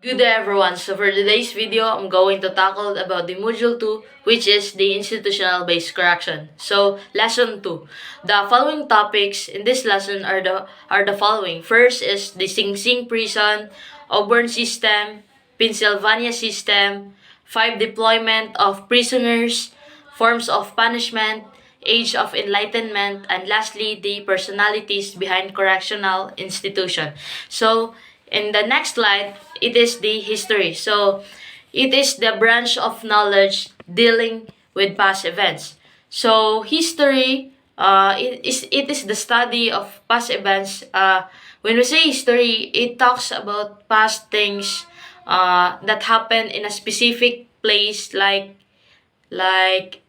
Good day everyone, so for today's video, I'm going to tackle about the module 2, which is the institutional based correction. So, lesson 2. The following topics in this lesson are the following. First is the Sing Sing prison, Auburn system, Pennsylvania system, 5 deployment of prisoners, forms of punishment, age of enlightenment, and lastly, the personalities behind correctional institution. So, in the next slide, it is the history. So, it is the branch of knowledge dealing with past events. So, history, it is the study of past events. When we say history, it talks about past things that happened in a specific place, like like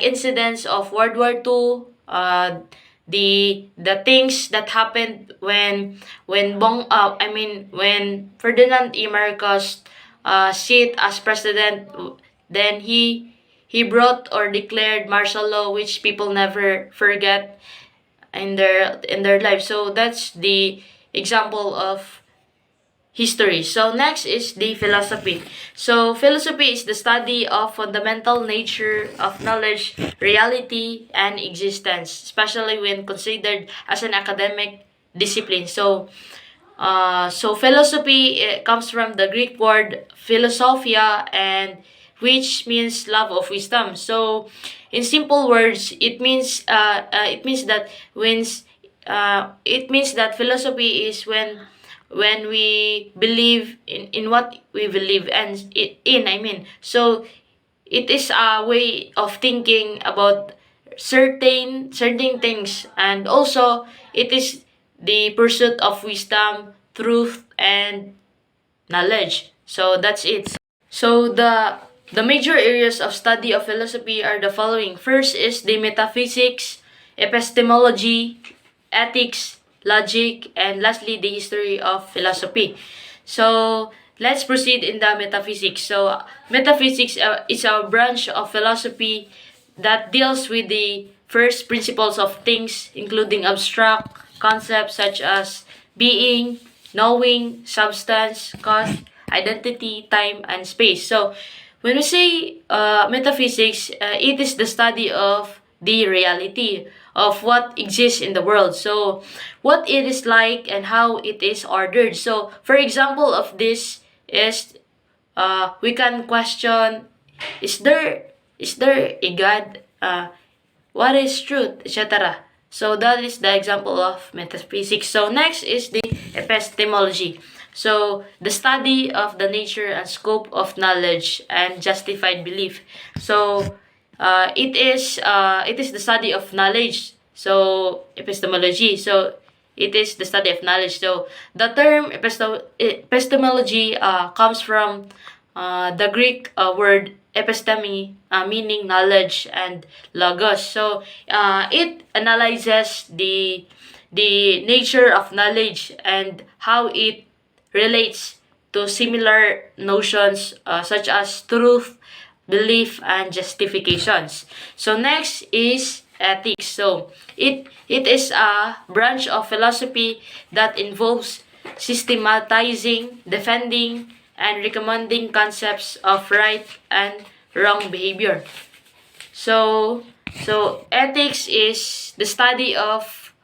incidents of World War II, the things that happened when Ferdinand E. Marcos sit as president. Then he brought or declared martial law, which people never forget in their life. So that's the example of history. So next is the philosophy. So philosophy is the study of fundamental nature of knowledge, reality, and existence, especially when considered as an academic discipline. So philosophy comes from the Greek word philosophia, and which means love of wisdom. So, in simple words, it means that philosophy is when we believe in what we believe and so it is a way of thinking about certain things, and also it is the pursuit of wisdom, truth, and knowledge. So that's it. So the major areas of study of philosophy are the following. First is the metaphysics, epistemology, ethics, logic, and lastly the history of philosophy. So let's proceed in the metaphysics. So metaphysics is a branch of philosophy that deals with the first principles of things, including abstract concepts such as being, knowing, substance, cause, identity, time, and space. So, when we say metaphysics, it is the study of the reality of what exists in the world. So, what it is like and how it is ordered. So, for example of this is we can question: is there a God? What is truth, etc. So that is the example of metaphysics. So next is the epistemology. So the study of the nature and scope of knowledge and justified belief. So it is the study of knowledge. So epistemology. So it is the study of knowledge. So the term epistemology comes from the Greek word episteme, meaning knowledge, and logos. So it analyzes the nature of knowledge and how it relates to similar notions such as truth, belief, and justifications. So next is ethics. So it is a branch of philosophy that involves systematizing, defending, and recommending concepts of right and wrong behavior. So ethics is the study of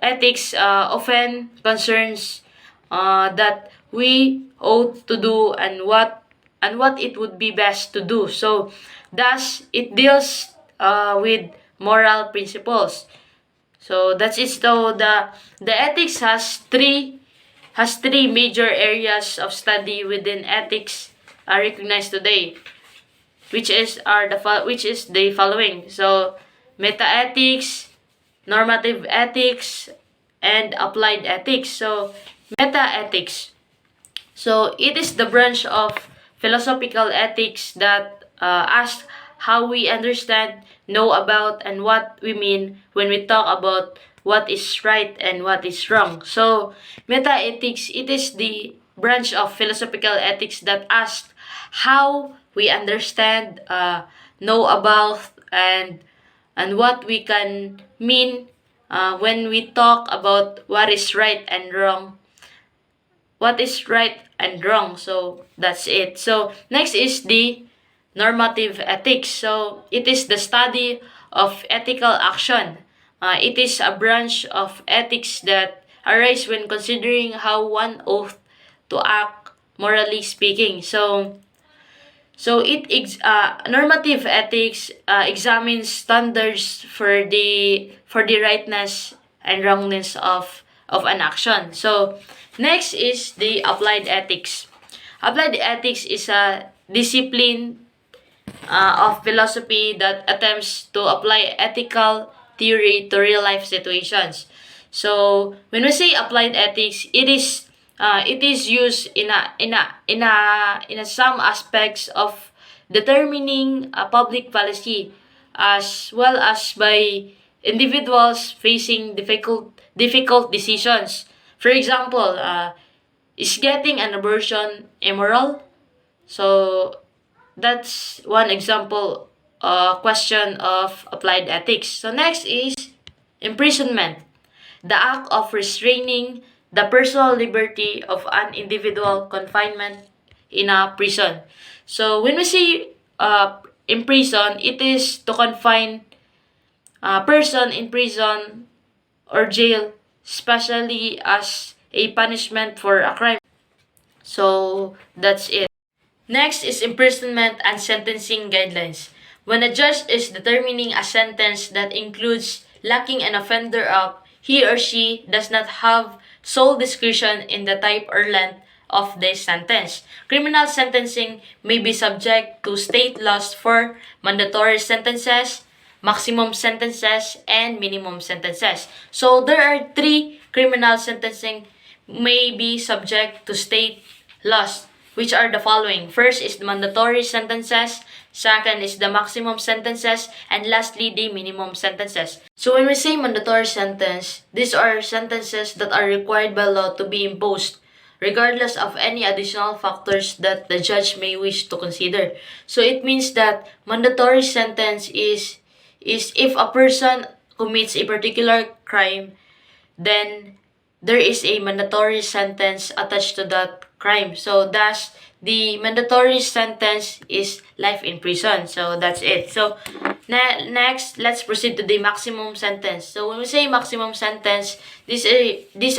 ethics often concerns that we ought to do and what it would be best to do. So thus it deals with moral principles. So that's it. So the ethics has three major areas of study within ethics are recognized today, which is the following. So metaethics, normative ethics, and applied ethics. So metaethics. So it is the branch of philosophical ethics that asks how we understand, know about, and what we mean when we talk about what is right and what is wrong. So metaethics, it is the branch of philosophical ethics that asks how we understand, know about, and what we can mean when we talk about what is right and wrong, what is right and wrong. So that's it. So next is the normative ethics. So it is the study of ethical action. It is a branch of ethics that arise when considering how one ought to act morally speaking. Normative ethics examines standards for the rightness and wrongness of an action. So next is the applied ethics. Applied ethics is a discipline of philosophy that attempts to apply ethical theory to real life situations. So when we say applied ethics, it is used in some aspects of determining a public policy, as well as by individuals facing difficult decisions. For example, is getting an abortion immoral? So that's one example question of applied ethics. So next is imprisonment, the act of restraining the personal liberty of an individual confinement in a prison. So when we say in prison, it is to confine a person in prison or jail, especially as a punishment for a crime. So that's it. Next is imprisonment and sentencing guidelines. When a judge is determining a sentence that includes locking an offender up, he or she does not have sole discretion in the type or length of this sentence. Criminal sentencing may be subject to state laws for mandatory sentences, maximum sentences, and minimum sentences. So there are three criminal sentencing may be subject to state laws, which are the following. First is the mandatory sentences, second is the maximum sentences, and lastly, the minimum sentences. So when we say mandatory sentence, these are sentences that are required by law to be imposed, regardless of any additional factors that the judge may wish to consider. So it means that mandatory sentence is if a person commits a particular crime, then there is a mandatory sentence attached to that crime. So thus the mandatory sentence is life in prison. So that's it. So next, let's proceed to the maximum sentence. So when we say maximum sentence, these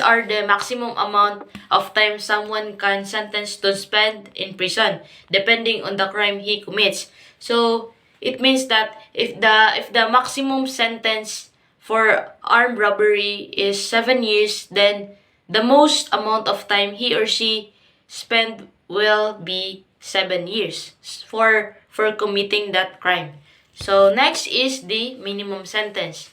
are the maximum amount of time someone can sentence to spend in prison, depending on the crime he commits. So it means that if the maximum sentence for armed robbery is 7 years, then the most amount of time he or she spend will be 7 years for committing that crime. So next is the minimum sentence.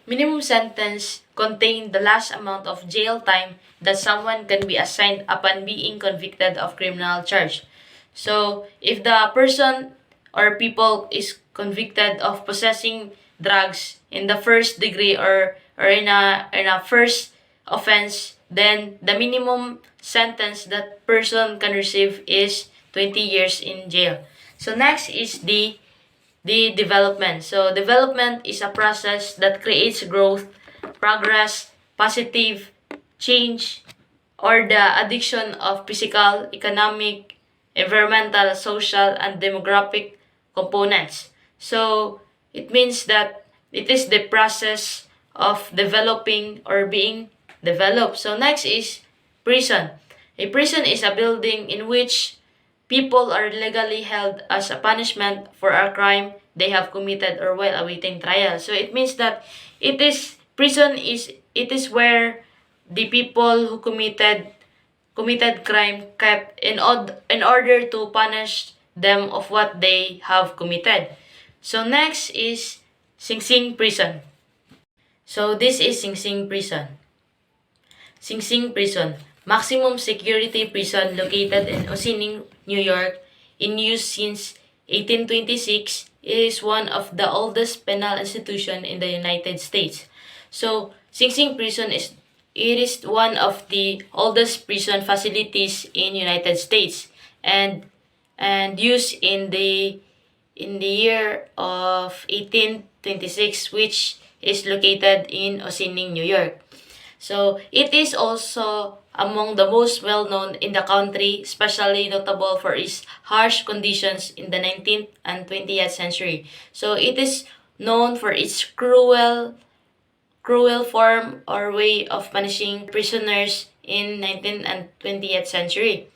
Minimum sentence contain the last amount of jail time that someone can be assigned upon being convicted of criminal charge. So if the person or people is convicted of possessing drugs in the first degree, or in a first offense, then the minimum sentence that person can receive is 20 years in jail. So next is the development. So development is a process that creates growth, progress, positive change, or the addiction of physical, economic, environmental, social, and demographic components. So it means that it is the process of developing or being developed. So next is prison. A prison is a building in which people are legally held as a punishment for a crime they have committed or while awaiting trial. So it means that it is where the people who committed crime kept in order to punish them of what they have committed. So next is Sing Sing prison. So this is Sing Sing prison. Sing Sing prison, maximum security prison located in Ossining, New York, in use since 1826, is one of the oldest penal institution in the United States. So Sing Sing prison is one of the oldest prison facilities in United States, and used in the year of 1826, which is located in Ossining, New York. So it is also among the most well-known in the country, especially notable for its harsh conditions in the 19th and 20th century. So it is known for its cruel form or way of punishing prisoners in 19th and 20th century.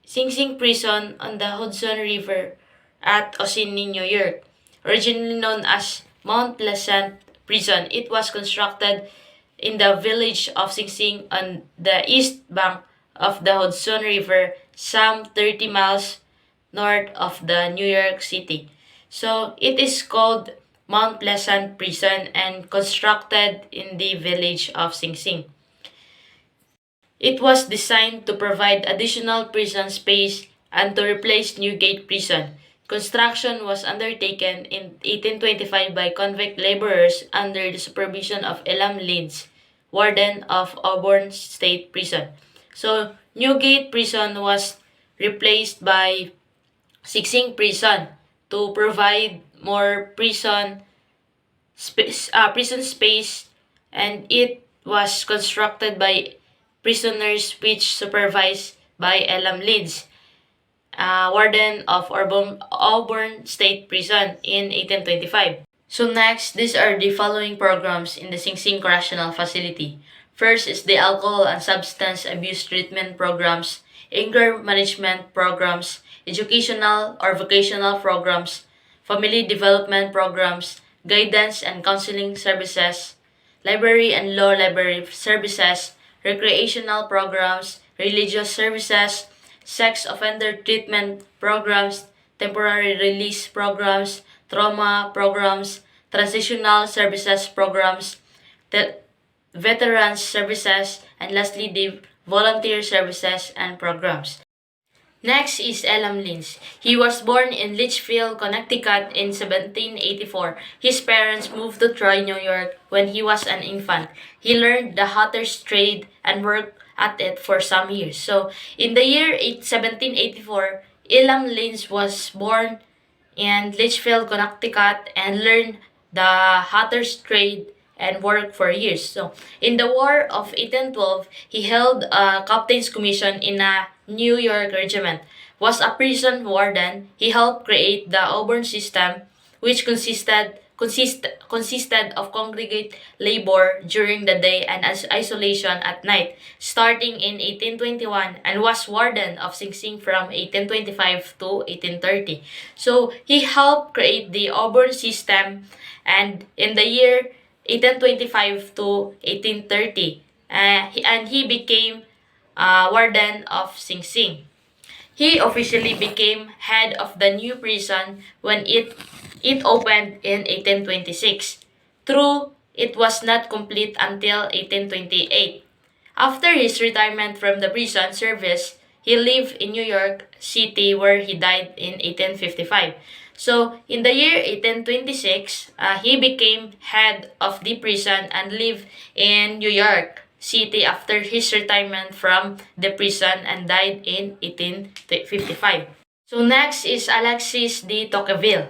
Sing Sing Prison on the Hudson River at Osinee, New York. Originally known as Mount Pleasant Prison, it was constructed in the village of Sing Sing on the east bank of the Hudson River, some 30 miles north of the New York City. So it is called Mount Pleasant Prison and constructed in the village of Sing Sing. It was designed to provide additional prison space and to replace Newgate Prison. Construction was undertaken in 1825 by convict laborers under the supervision of Elam Leeds, warden of Auburn State Prison. So, Newgate Prison was replaced by Sing Sing Prison to provide more prison space, and it was constructed by prisoners which supervised by Elam Leeds, warden of Auburn State Prison in 1825. So next, these are the following programs in the Sing Sing Correctional Facility. First is the Alcohol and Substance Abuse Treatment Programs, Anger Management Programs, Educational or Vocational Programs, Family Development Programs, Guidance and Counseling Services, Library and Law Library Services, Recreational Programs, Religious Services, Sex Offender Treatment Programs, Temporary Release Programs, Trauma Programs, Transitional Services Programs, the Veterans Services, and lastly the Volunteer Services and Programs. Next is Elam Lins. He was born in Litchfield, Connecticut in 1784. His parents moved to Troy, New York when he was an infant. He learned the hatter's trade and worked at it for some years. So, in the year 1784, Elam Lins was born in Litchfield, Connecticut and learned the hatter's trade and worked for years. So, in the War of 1812, he held a captain's commission in a New York regiment. Was a prison warden, he helped create the Auburn system, which consisted of congregate labor during the day and as isolation at night, starting in 1821, and was warden of Sing Sing from 1825 to 1830. So he helped create the Auburn system, and in the year 1825 to 1830, he became warden of Sing Sing. He officially became head of the new prison when it opened in 1826. True, it was not complete until 1828. After his retirement from the prison service, he lived in New York City where he died in 1855. So, in the year 1826, he became head of the prison and lived in New York City after his retirement from the prison and died in 1855. So next is Alexis de Tocqueville.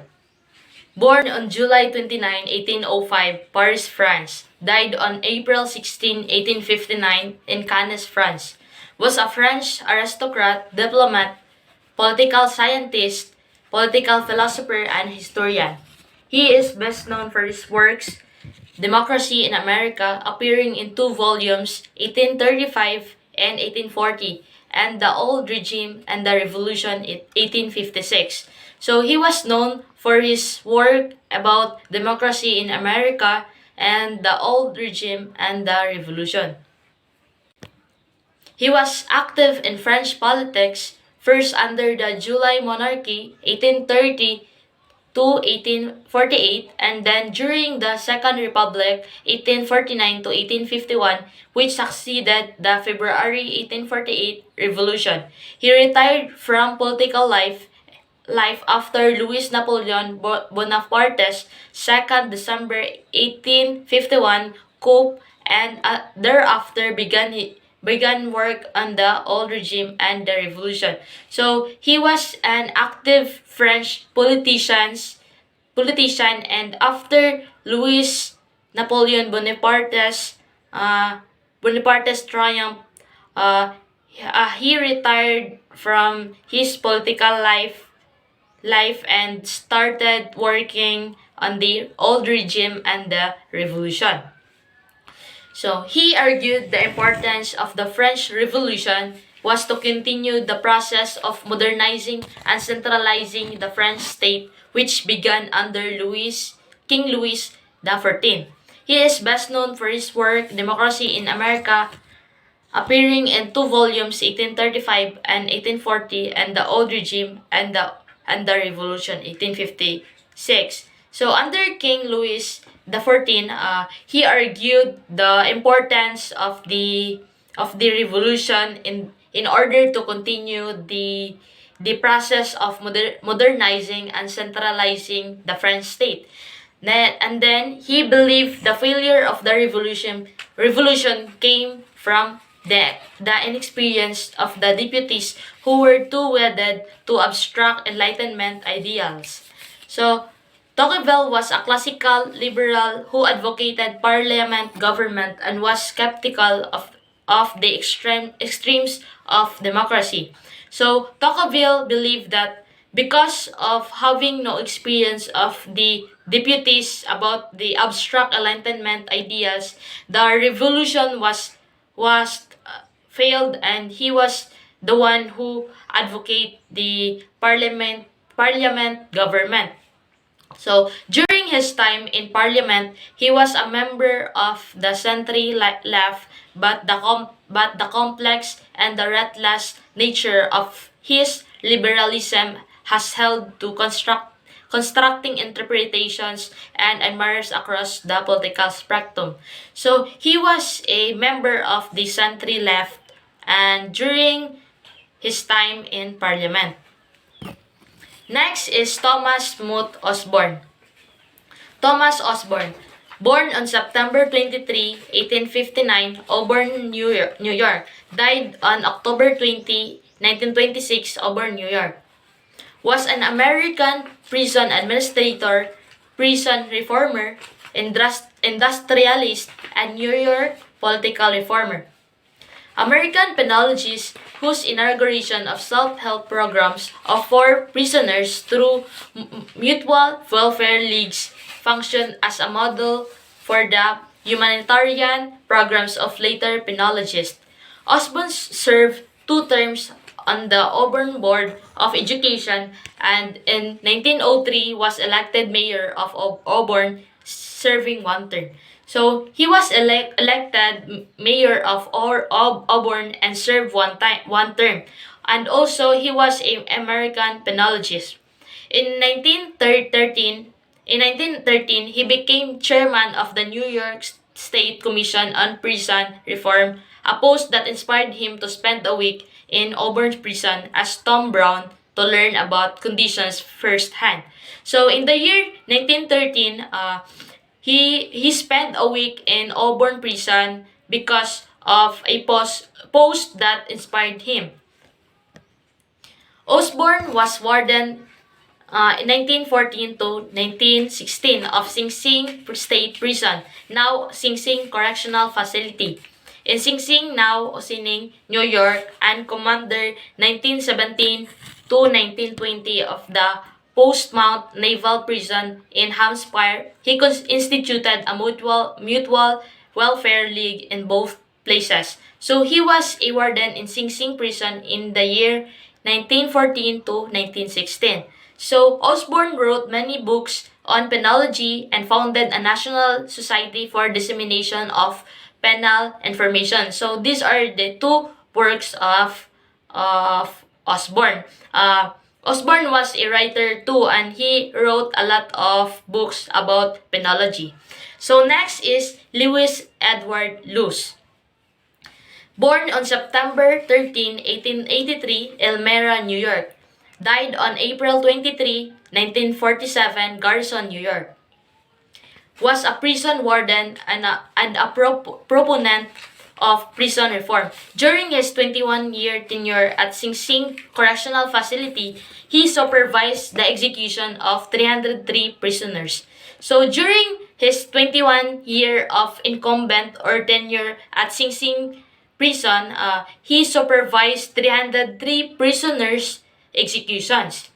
Born on July 29, 1805, Paris, France. Died on April 16, 1859 in Cannes, France. Was a French aristocrat, diplomat, political scientist, political philosopher, and historian. He is best known for his works Democracy in America, appearing in two volumes, 1835 and 1840, and The Old Regime and the Revolution in 1856. So he was known for his work about democracy in America and the old regime and the revolution. He was active in French politics, first under the July monarchy, 1830 to 1848, and then during the Second Republic, 1849 to 1851, which succeeded the February 1848 revolution. He retired from political life after Louis Napoleon Bonaparte's 2nd December 1851 coup, and thereafter began work on the old regime and the revolution. So he was an active French politician, and after Louis Napoleon Bonaparte's triumph Uh, he retired from his political life and started working on the old regime and the revolution. So he argued the importance of the French Revolution was to continue the process of modernizing and centralizing the French state, which began under King Louis XIV. He is best known for his work Democracy in America, appearing in two volumes 1835 and 1840, and The Old Regime and the Revolution 1856. So under King Louis XIV, he argued the importance of the revolution in order to continue the process of modernizing and centralizing the French state. And then he believed the failure of the revolution came from the inexperience of the deputies who were too wedded to abstract Enlightenment ideals. So, Tocqueville was a classical liberal who advocated parliament government and was skeptical of the extremes of democracy. So, Tocqueville believed that because of having no experience of the deputies about the abstract Enlightenment ideas, the revolution was failed, and he was the one who advocate the parliament government. So during his time in parliament, he was a member of the left, but the complex and the reckless nature of his liberalism has held to constructing interpretations and admirers across the political spectrum. So he was a member of the centre left and during his time in parliament. Next is Thomas Moot Osborne. Thomas Osborne, born on September 23, 1859, Auburn, New York, died on October 20, 1926, Auburn, New York, was an American prison administrator, prison reformer, industrialist, and New York political reformer. American penologists whose inauguration of self-help programs of for prisoners through mutual welfare leagues functioned as a model for the humanitarian programs of later penologists. Osborne served 2 terms on the Auburn Board of Education and in 1903 was elected mayor of Auburn, serving 1 term. So he was elected mayor of Auburn and served 1 term. And also he was an American penologist. In 1913, he became chairman of the New York State Commission on Prison Reform, a post that inspired him to spend a week in Auburn's prison as Tom Brown to learn about conditions firsthand. So in the year 1913, he spent a week in Auburn prison because of a post that inspired him. Osborne was warden in 1914 to 1916 of Sing Sing State Prison, now Sing Sing Correctional Facility, in Sing Sing, now Ossining, New York, and commander 1917 to 1920 of the Postmount Naval Prison in Hampshire. He instituted a mutual welfare league in both places. So he was a warden in Sing Sing Prison in the year 1914 to 1916. So Osborne wrote many books on penology and founded a national society for dissemination of penal information. So these are the two works of Osborne. Osborne was a writer too, and he wrote a lot of books about penology. So next is Lewis Edward Luce. Born on September 13, 1883, Elmira, New York. Died on April 23, 1947, Garrison, New York. Was a prison warden and a proponent of prison reform. During his 21-year tenure at Sing Sing Correctional Facility, he supervised the execution of 303 prisoners. So during his 21 year of incumbent or tenure at Sing Sing prison, he supervised 303 prisoners' executions.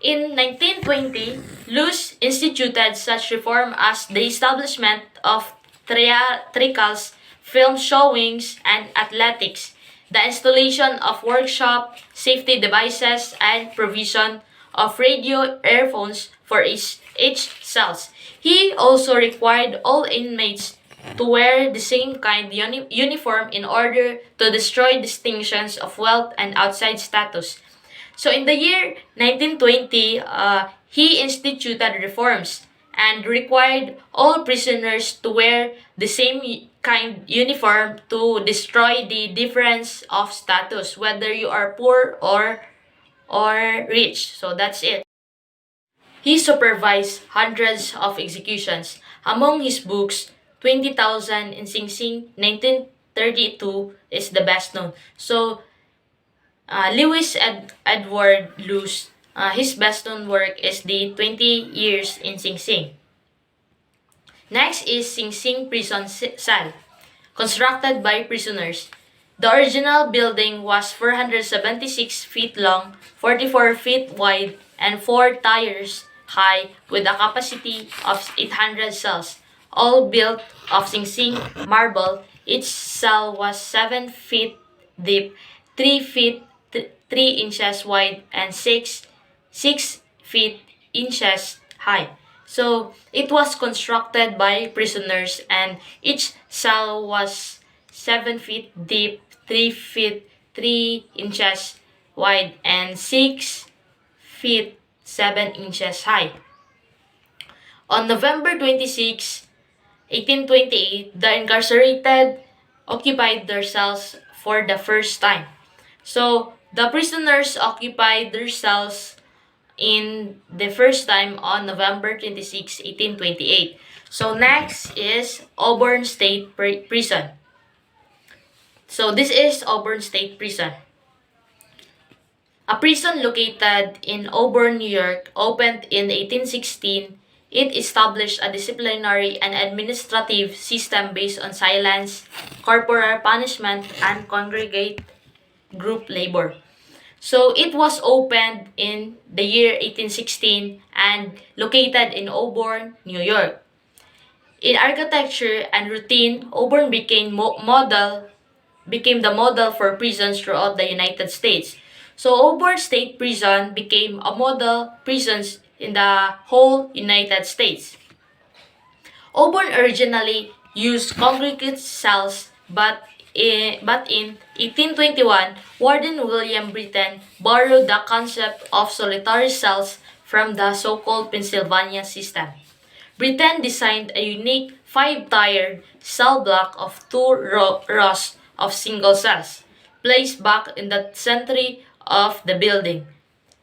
In 1920, Luz instituted such reform as the establishment of theatricals, film showings, and athletics, the installation of workshop, safety devices, and provision of radio earphones for each cells. He also required all inmates to wear the same kind uniform in order to destroy distinctions of wealth and outside status. So in the year 1920, he instituted reforms and required all prisoners to wear the same kind uniform to destroy the difference of status, whether you are poor or rich. So that's it. He supervised hundreds of executions. Among his books, 20,000 in Sing Sing 1932 is the best known. So Lewis Edward Luce, his best known work is the 20 Years in Sing Sing. Next is Sing Sing Prison Cell, constructed by prisoners. The original building was 476 feet long, 44 feet wide, and 4 tiers high with a capacity of 800 cells, all built of Sing Sing marble. Each cell was 7 feet deep, 3 feet 3 inches wide, and 6 feet inches high. So it was constructed by prisoners, and each cell was 7 feet deep, 3 feet 3 inches wide, and 6 feet 7 inches high. On November 26, 1828, the incarcerated occupied their cells for the first time. So the prisoners occupied their cells in the first time on November 26, 1828. So next is Auburn State Prison. So this is Auburn State Prison. A prison located in Auburn, New York, opened in 1816. It established a disciplinary and administrative system based on silence, corporal punishment, and congregate group labor. So it was opened in the year 1816 and located in Auburn, New York. In architecture and routine, Auburn became the model for prisons throughout the United States. So Auburn State Prison became a model prisons in the whole United States. Auburn originally used congregate cells, but in 1821, Warden William Britton borrowed the concept of solitary cells from the so-called Pennsylvania system. Britton designed a unique 5-tiered cell block of 2 rows of single cells, placed back in the center of the building.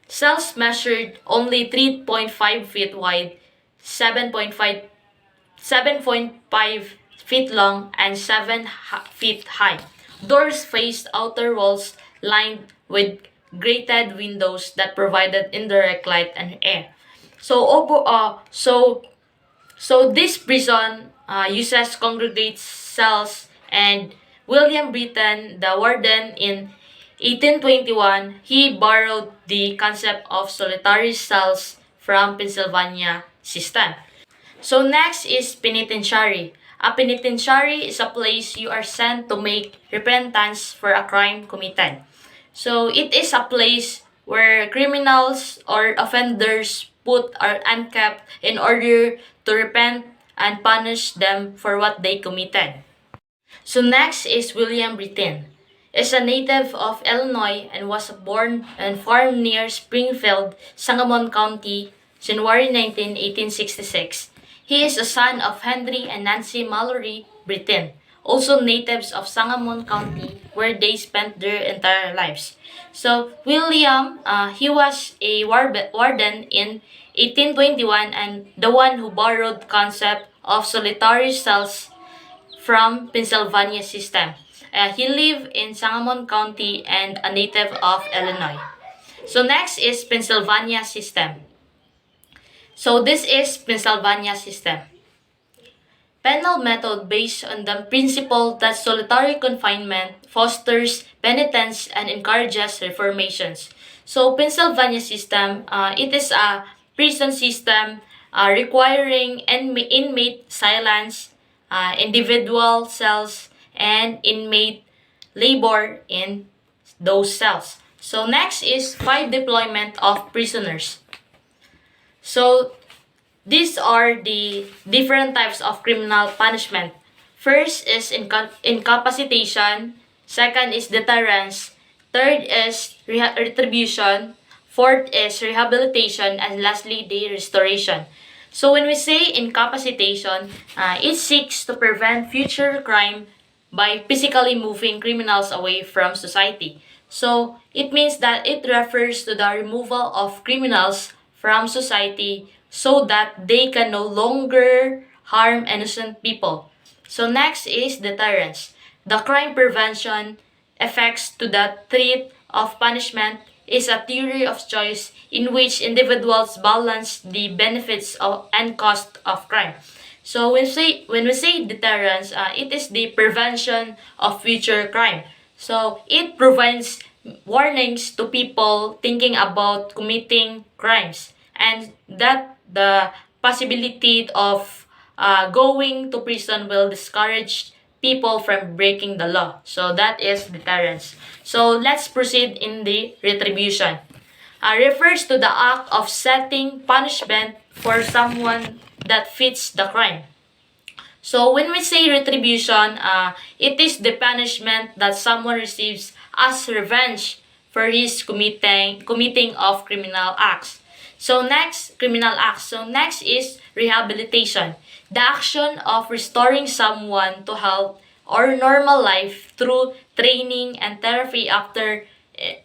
Cells measured only 3.5 feet wide, 7.5 feet long, and 7 feet high. Doors faced outer walls lined with grated windows that provided indirect light and air. So this prison uses congregate cells, and William Britton, the warden in 1821, he borrowed the concept of solitary cells from Pennsylvania system. So next is penitentiary. A penitentiary is a place you are sent to make repentance for a crime committed. So it is a place where criminals or offenders put are unkept in order to repent and punish them for what they committed. So next is William Britton. Is a native of Illinois and was born and farmed near Springfield, Sangamon County, January 19, 1866. He is a son of Henry and Nancy Mallory Britton, also natives of Sangamon County, where they spent their entire lives. So William, he was a warden in 1821 and the one who borrowed concept of solitary cells from Pennsylvania system. He lived in Sangamon County and a native of Illinois. So next is Pennsylvania system. So this is Pennsylvania system. Penal method based on the principle that solitary confinement fosters penitence and encourages reformations. So Pennsylvania system, it is a prison system requiring inmate silence, individual cells, and inmate labor in those cells. So next is 5 deployment of prisoners. So these are the different types of criminal punishment. First is incapacitation, second is deterrence, third is retribution, fourth is rehabilitation, and lastly the restoration. So when we say incapacitation, it seeks to prevent future crime by physically moving criminals away from society. So it means that it refers to the removal of criminals from society so that they can no longer harm innocent people. So next is deterrence. The crime prevention effects to the threat of punishment is a theory of choice in which individuals balance the benefits and cost of crime. So when we say deterrence, it is the prevention of future crime. So it prevents warnings to people thinking about committing crimes, and that the possibility of going to prison will discourage people from breaking the law. So that is deterrence. So let's proceed in the retribution. Refers to the act of setting punishment for someone that fits the crime. So when we say retribution, it is the punishment that someone receives as revenge for his committing of criminal acts. So next, criminal acts. So next is rehabilitation. The action of restoring someone to health or normal life through training and therapy after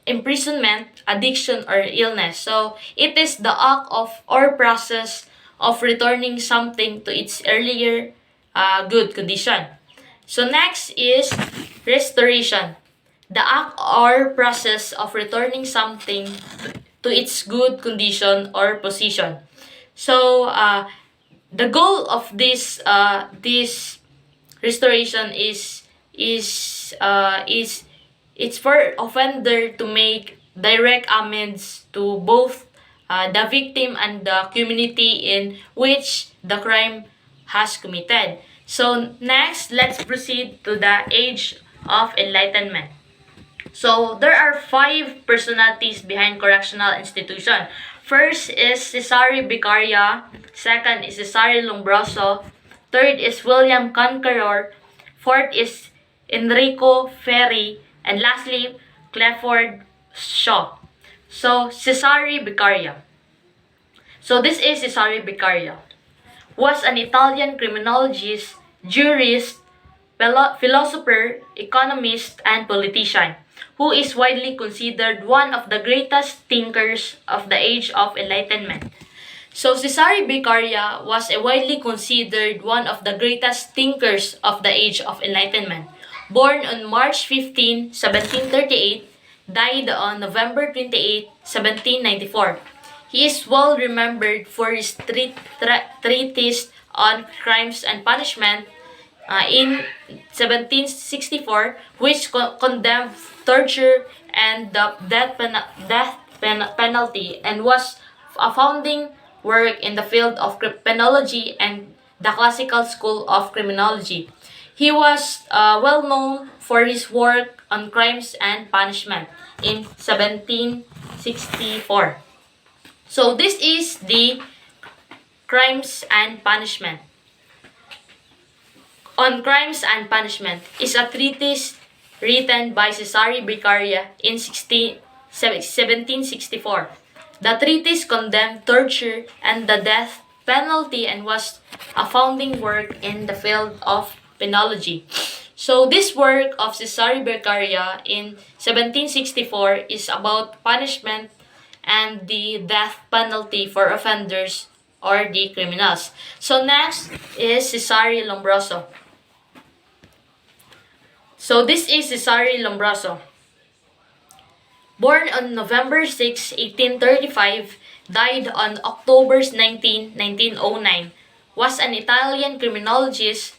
imprisonment, addiction, or illness. So it is the act of or process of returning something to its earlier good condition. So next is restoration. The act or process of returning something to its good condition or position. So the goal of this restoration is it's for offender to make direct amends to both the victim and the community in which the crime has committed. So next, let's proceed to the age of enlightenment. So there are 5 personalities behind correctional institution. First is Cesare Beccaria, second is Cesare Lombroso, third is William Conqueror, fourth is Enrico Ferri, and lastly Clifford Shaw. So Cesare Beccaria. So this is Cesare Beccaria. Was an Italian criminologist, jurist, philosopher, economist, and politician, who is widely considered one of the greatest thinkers of the Age of Enlightenment. So Cesare Beccaria was a widely considered one of the greatest thinkers of the Age of Enlightenment. Born on March 15, 1738, died on November 28, 1794. He is well remembered for his treatise on crimes and punishment in 1764, which condemned torture and the penalty, and was a founding work in the field of penology and the classical school of criminology. He was well known for his work on crimes and punishment in 1764. So this is the crimes and punishment. On Crimes and Punishment is a treatise written by Cesare Beccaria in 1764. The treatise condemned torture and the death penalty and was a founding work in the field of penology. So this work of Cesare Beccaria in 1764 is about punishment and the death penalty for offenders or the criminals. So next is Cesare Lombroso. So this is Cesare Lombroso. Born on November 6, 1835, died on October 19, 1909, was an Italian criminologist,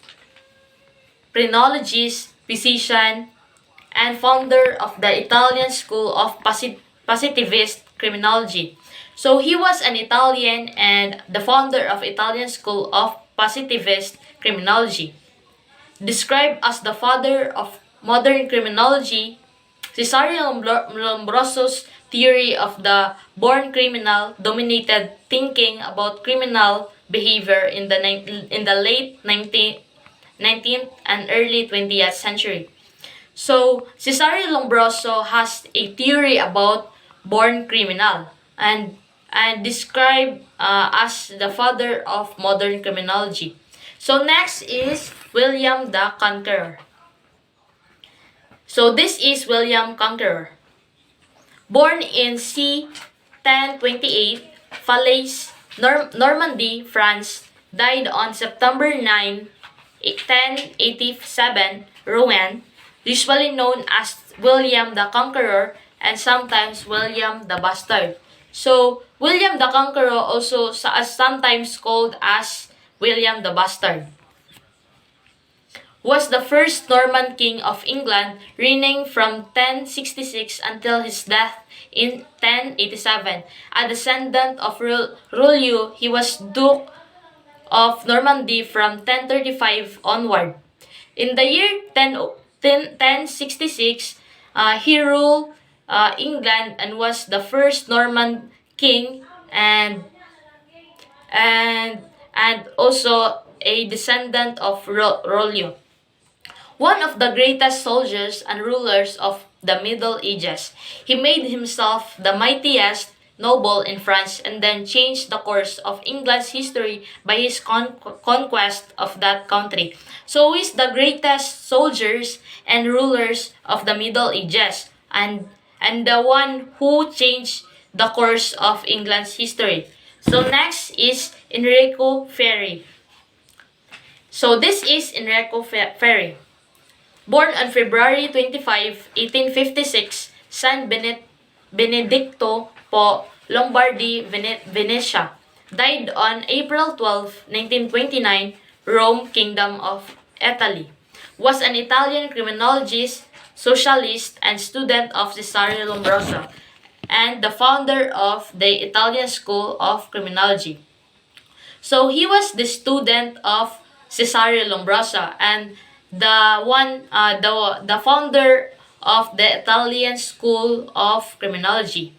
physician, and founder of the Italian School of Positivist Criminology. So he was an Italian and the founder of Italian School of Positivist Criminology. Described as the father of modern criminology, Cesare Lombroso's theory of the born criminal dominated thinking about criminal behavior in the late 19th and early 20th century. So, Cesare Lombroso has a theory about born criminal and described as the father of modern criminology. So next is William the Conqueror. So this is William Conqueror. Born in c. 1028, Falaise, Normandy, France, died on September 9, 1087, Rouen, usually known as William the Conqueror and sometimes William the Bastard. So, William the Conqueror also sometimes called as William the Bastard, was the first Norman king of England, reigning from 1066 until his death in 1087. A descendant of Rolliou, he was Duke of Normandy from 1035 onward. In the year 1066, he ruled England and was the first Norman king and also a descendant of Rolliou, one of the greatest soldiers and rulers of the Middle Ages. He made himself the mightiest noble in France and then changed the course of England's history by his conquest of that country. So he is the greatest soldiers and rulers of the Middle Ages and the one who changed the course of England's history. So next is Enrico Ferri. So this is Enrico Ferri. Born on February 25, 1856, San Benedicto po, Lombardy, Venetia. Died on April 12, 1929, Rome, Kingdom of Italy. Was an Italian criminologist, socialist, and student of Cesare Lombroso, and the founder of the Italian School of Criminology. So he was the student of Cesare Lombroso and the founder of the Italian School of Criminology.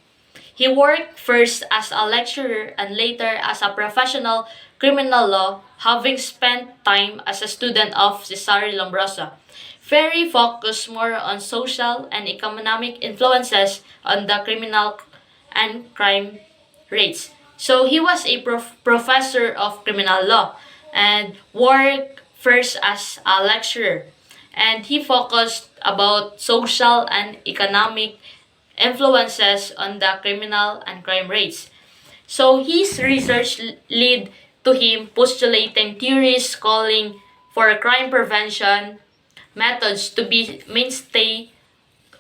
He worked first as a lecturer and later as a professional criminal law, having spent time as a student of Cesare Lombroso. Ferry focused more on social and economic influences on the criminal and crime rates. So he was a professor of criminal law and worked first as a lecturer, and he focused about social and economic influences on the criminal and crime rates. So his research led to him postulating theories calling for crime prevention methods to be mainstay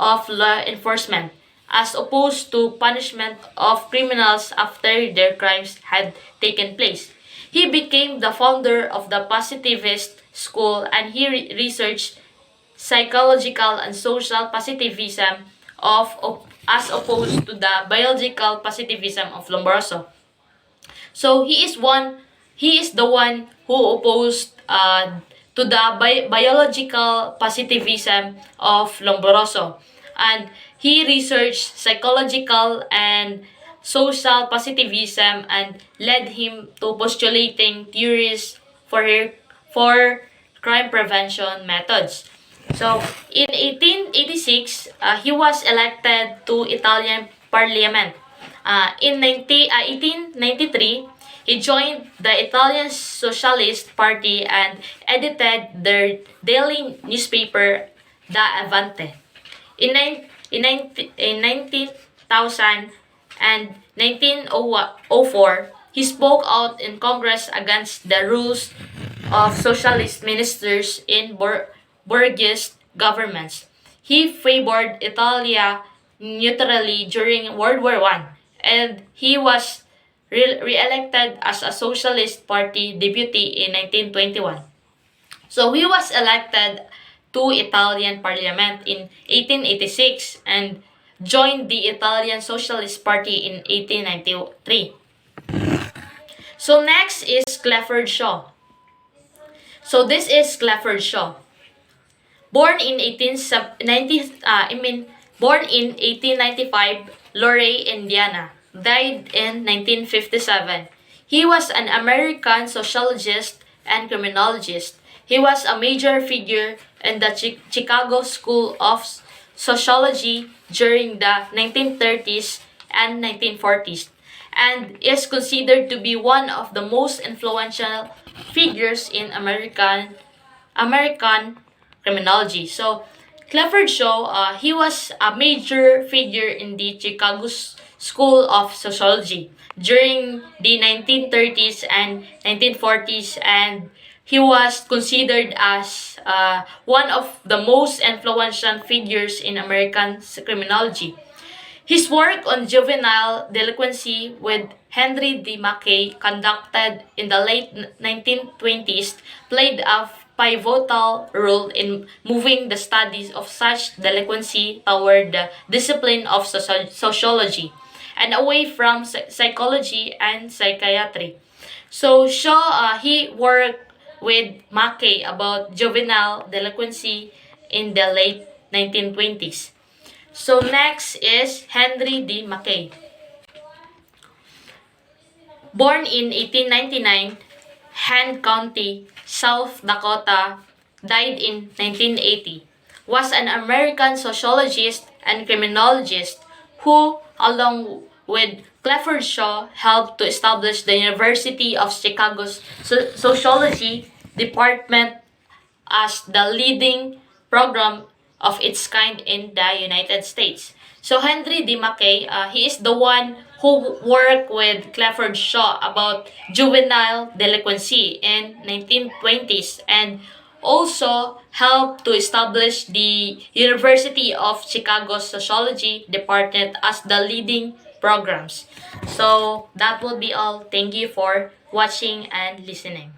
of law enforcement, as opposed to punishment of criminals after their crimes had taken place. He became the founder of the positivist school and he researched psychological and social positivism as opposed to the biological positivism of Lombroso. So he is the one who opposed to the biological positivism of Lombroso, and he researched psychological and social positivism and led him to postulating theories for crime prevention methods. So, in 1886, he was elected to Italian Parliament. In 1893, he joined the Italian Socialist Party and edited their daily newspaper, Da Avante. In 19,000 and 1904, he spoke out in Congress against the rules of socialist ministers in Borghese governments. He favored Italia neutrally during World War I, and he was re-elected as a Socialist Party deputy in 1921. So he was elected to Italian Parliament in 1886 and joined the Italian Socialist Party in 1893. So next is Clifford Shaw. So this is Clifford Shaw. Born in 1895, Luray, Indiana. Died in 1957. He was an American sociologist and criminologist. He was a major figure in the Chicago School of Sociology during the 1930s and 1940s and is considered to be one of the most influential figures in American criminology. So, Clifford Shaw, he was a major figure in the Chicago School of Sociology during the 1930s and 1940s, and he was considered as one of the most influential figures in American criminology. His work on juvenile delinquency with Henry D. Mackay, conducted in the late 1920s, played a pivotal role in moving the studies of such delinquency toward the discipline of sociology and away from psychology and psychiatry. So Shaw, he worked with Mackay about juvenile delinquency in the late 1920s. So next is Henry D. Mackay. Born in 1899, Hand County, South Dakota, died in 1980, was an American sociologist and criminologist who, along with Clifford Shaw, helped to establish the University of Chicago's Sociology Department as the leading program of its kind in the United States. So Henry D. Mackay, he is the one who worked with Clifford Shaw about juvenile delinquency in 1920s and also helped to establish the University of Chicago's Sociology Department as the leading programs. So that will be all. Thank you for watching and listening.